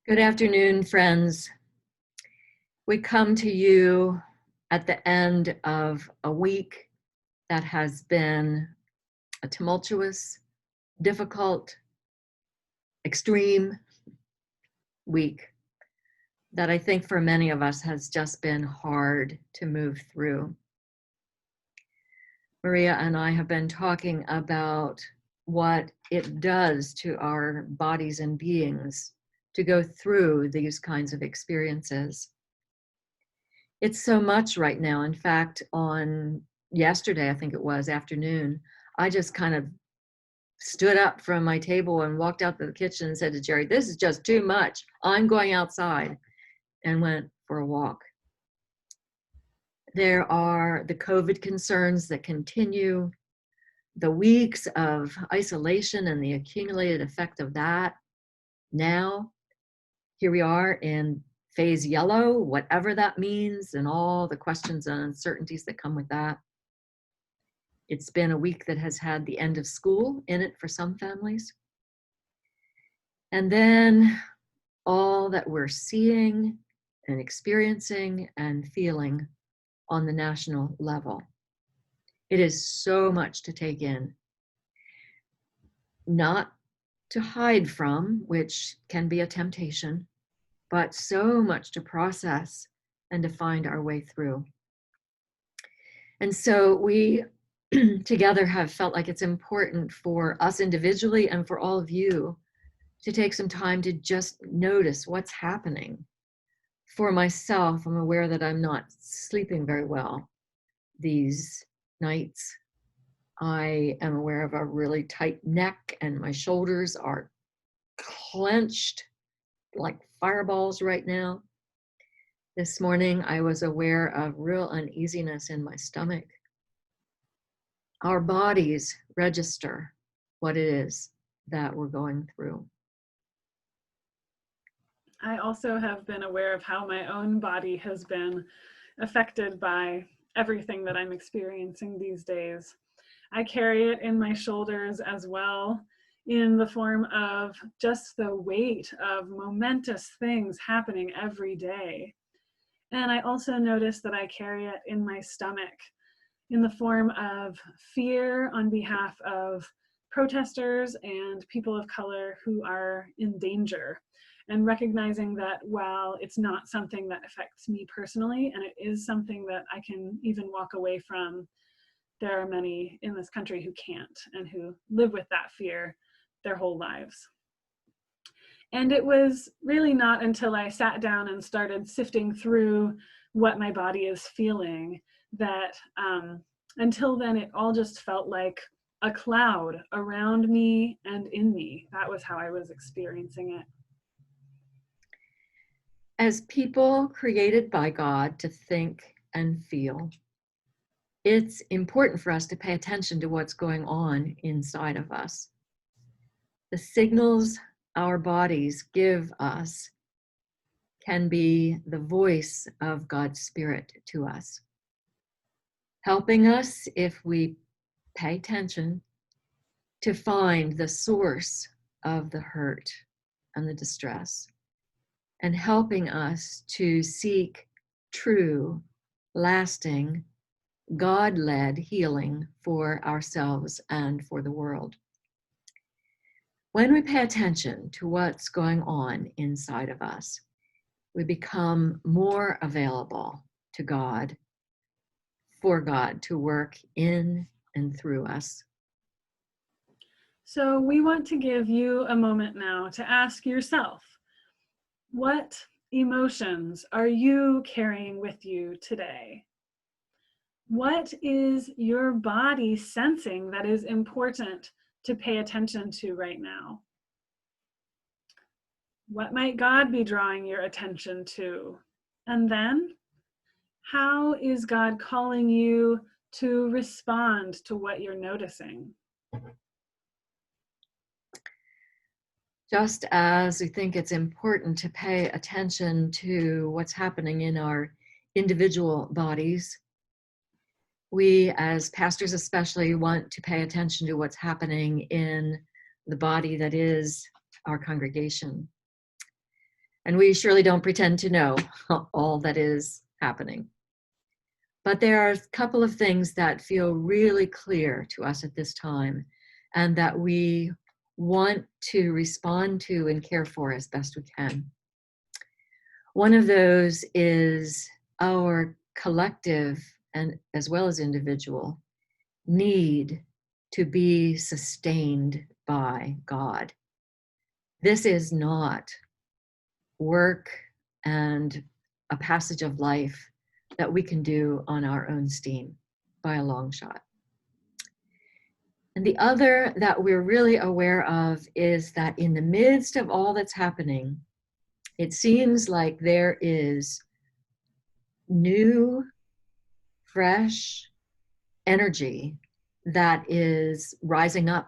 Good afternoon, friends. We come to you at the end of a week that has been a tumultuous, difficult, extreme week that I think for many of us has just been hard to move through. Maria and I have been talking about what it does to our bodies and beings to go through these kinds of experiences. It's so much right now. In fact, on yesterday, I think it was afternoon, I just kind of stood up from my table and walked out to the kitchen and said to Jerry, "This is just too much. I'm going outside," and went for a walk. There are the COVID concerns that continue, the weeks of isolation and the accumulated effect of that. Now, here we are in phase yellow, whatever that means, and all the questions and uncertainties that come with that. It's been a week that has had the end of school in it for some families. And then all that we're seeing and experiencing and feeling on the national level. It is so much to take in. Not to hide from, which can be a temptation, but so much to process and to find our way through. And so we together have felt like it's important for us individually and for all of you to take some time to just notice what's happening. For myself, I'm aware that I'm not sleeping very well these nights. I am aware of a really tight neck and my shoulders are clenched like fireballs right now. This morning, I was aware of real uneasiness in my stomach. Our bodies register what it is that we're going through. I also have been aware of how my own body has been affected by everything that I'm experiencing these days. I carry it in my shoulders as well, in the form of just the weight of momentous things happening every day. And I also notice that I carry it in my stomach in the form of fear on behalf of protesters and people of color who are in danger. And recognizing that while it's not something that affects me personally, and it is something that I can even walk away from, there are many in this country who can't and who live with that fear their whole lives. And it was really not until I sat down and started sifting through what my body is feeling that until then it all just felt like a cloud around me and in me. That was how I was experiencing it. As people created by God to think and feel, it's important for us to pay attention to what's going on inside of us. The signals our bodies give us can be the voice of God's Spirit to us, helping us, if we pay attention, to find the source of the hurt and the distress, and helping us to seek true, lasting, God-led healing for ourselves and for the world. When we pay attention to what's going on inside of us, we become more available to God, for God to work in and through us. So we want to give you a moment now to ask yourself, what emotions are you carrying with you today? What is your body sensing that is important to pay attention to right now? What might God be drawing your attention to? And then, how is God calling you to respond to what you're noticing? Just as we think it's important to pay attention to what's happening in our individual bodies, we as pastors especially want to pay attention to what's happening in the body that is our congregation. And we surely don't pretend to know all that is happening. But there are a couple of things that feel really clear to us at this time and that we want to respond to and care for as best we can. One of those is our collective and as well as individual need to be sustained by God. This is not work and a passage of life that we can do on our own steam by a long shot. And the other that we're really aware of is that in the midst of all that's happening, it seems like there is new, fresh energy that is rising up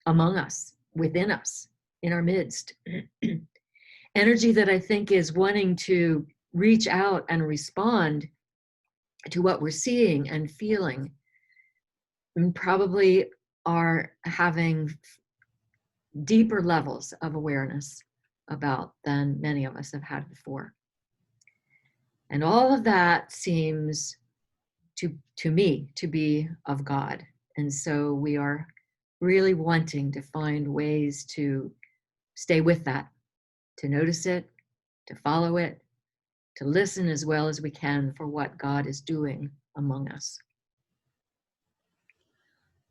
among us, within us, in our midst. Energy that I think is wanting to reach out and respond to what we're seeing and feeling, and probably are having deeper levels of awareness about than many of us have had before. And all of that seems to me to be of God. And so we are really wanting to find ways to stay with that, to notice it, to follow it, to listen as well as we can for what God is doing among us.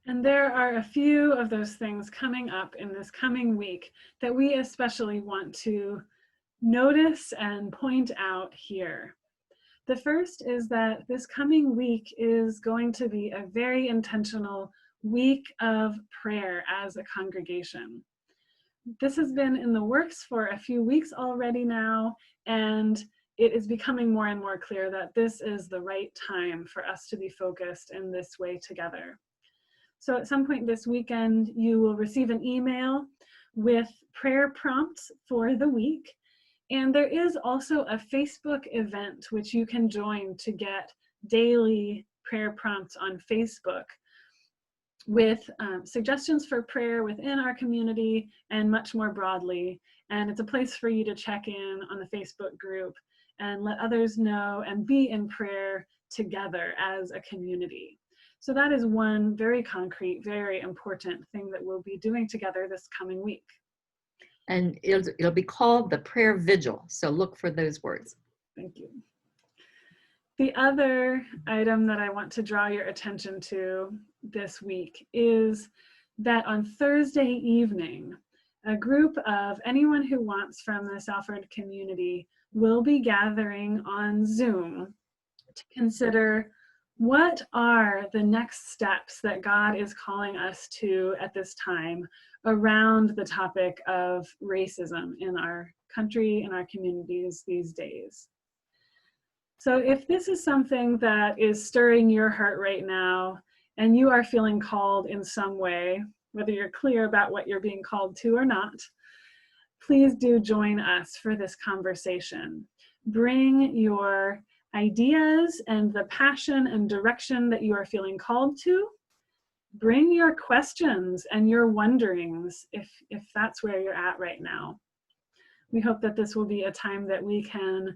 And there are a few of those things coming up in this coming week that we especially want to notice and point out here. The first is that this coming week is going to be a very intentional week of prayer as a congregation. This has been in the works for a few weeks already now, and it is becoming more and more clear that this is the right time for us to be focused in this way together. So at some point this weekend, you will receive an email with prayer prompts for the week. And there is also a Facebook event which you can join to get daily prayer prompts on Facebook with suggestions for prayer within our community and much more broadly. And it's a place for you to check in on the Facebook group and let others know and be in prayer together as a community. So that is one very concrete, very important thing that we'll be doing together this coming week. And it'll be called the prayer vigil. So look for those words. Thank you. The other item that I want to draw your attention to this week is that on Thursday evening, a group of anyone who wants from the Salford community will be gathering on Zoom to consider what are the next steps that God is calling us to at this time around the topic of racism in our country and our communities these days. So if this is something that is stirring your heart right now and you are feeling called in some way, whether you're clear about what you're being called to or not, please do join us for this conversation. Bring your ideas and the passion and direction that you are feeling called to. Bring your questions and your wonderings if that's where you're at right now. We hope that this will be a time that we can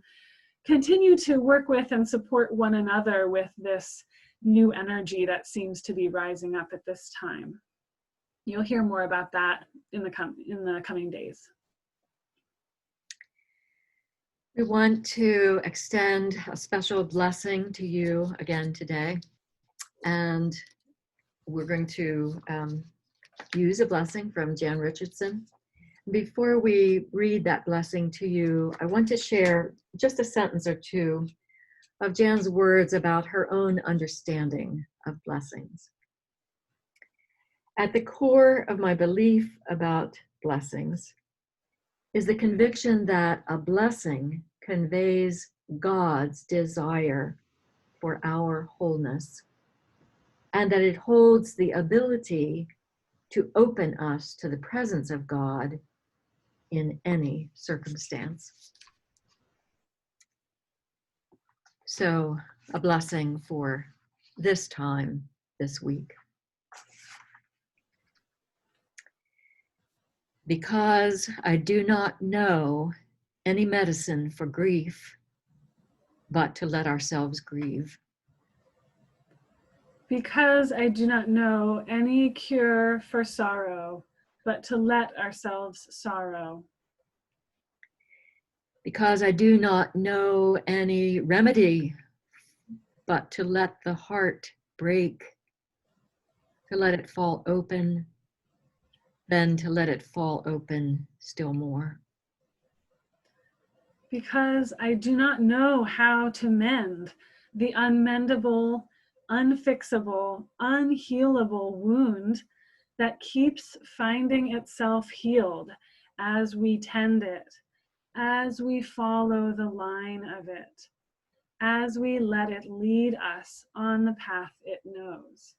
continue to work with and support one another with this new energy that seems to be rising up at this time. You'll hear more about that in the coming days. We want to extend a special blessing to you again today. And we're going to use a blessing from Jan Richardson. Before we read that blessing to you, I want to share just a sentence or two of Jan's words about her own understanding of blessings. At the core of my belief about blessings is the conviction that a blessing conveys God's desire for our wholeness, and that it holds the ability to open us to the presence of God in any circumstance. So, a blessing for this time, this week. Because I do not know any medicine for grief but to let ourselves grieve. Because I do not know any cure for sorrow, but to let ourselves sorrow. Because I do not know any remedy but to let the heart break, to let it fall open, then to let it fall open still more. Because I do not know how to mend the unmendable, unfixable, unhealable wound that keeps finding itself healed as we tend it, as we follow the line of it, as we let it lead us on the path it knows.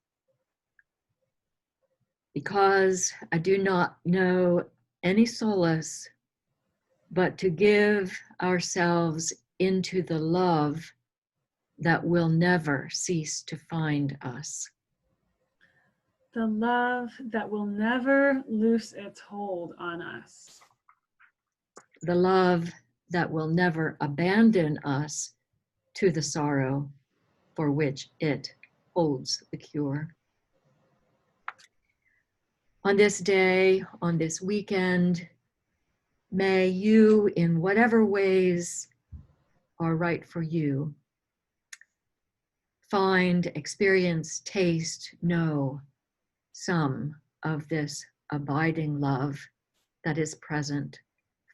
Because I do not know any solace but to give ourselves into the love that will never cease to find us. The love that will never loose its hold on us. The love that will never abandon us to the sorrow for which it holds the cure. On this day, on this weekend, may you, in whatever ways are right for you, find, experience, taste, know some of this abiding love that is present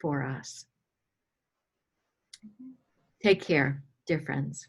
for us. Take care, dear friends.